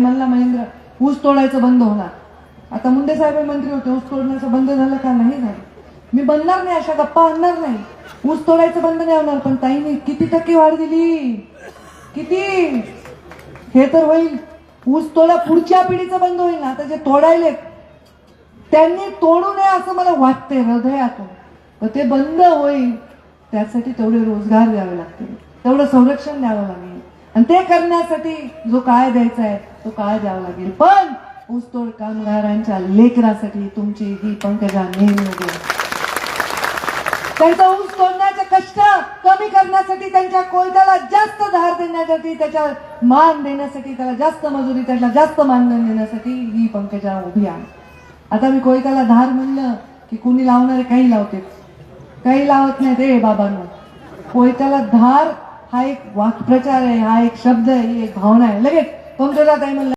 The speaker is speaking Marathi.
मल्ला महेंद्र ऊस तोडायचं बंद होणार. आता मुंडे साहेब मंत्री होते, ऊस तोडण्याचं बंद झालं का? नाही झालं. मी बनणार नाही, अशा गप्पा आणणार नाही. ऊस तोडायचं बंद नाही होणार. पण ताईंनी किती टक्के वाढ दिली? किती? हे तर होईल. ऊस तोडा पुढच्या पिढीचं बंद होईल. आता जे तोडायले त्यांनी तोडू नये असं मला वाटतंय हृदयातून. तर ते बंद होईल, त्यासाठी तेवढे रोजगार द्यावे लागतील, तेवढं संरक्षण द्यावं लागेल. आणि ते करण्यासाठी जो काळ द्यायचा आहे तो काळ द्यावा लागेल. पण ऊसतोड कामगारांच्या लेकरासाठी तुमची ही पंकजा नेहमी उभी आहे. त्यांचा ऊस तोडण्याचे कष्ट कमी करण्यासाठी, त्यांच्या कोयत्याला जास्त धार देण्यासाठी, त्याच्या मान देण्यासाठी, त्याला जास्त मजुरी, त्याला जास्त मानधन देण्यासाठी ही पंकजा उभी आहे. आता मी कोयत्याला धार म्हणलं की कुणी लावणारे काही लावते, काही लावत नाही. ते बाबांनो, कोयत्याला धार हा एक वाक्प्रचार आहे, हा एक शब्द आहे, ही एक भावना आहे. लगेच पंकजा ताई म्हणलं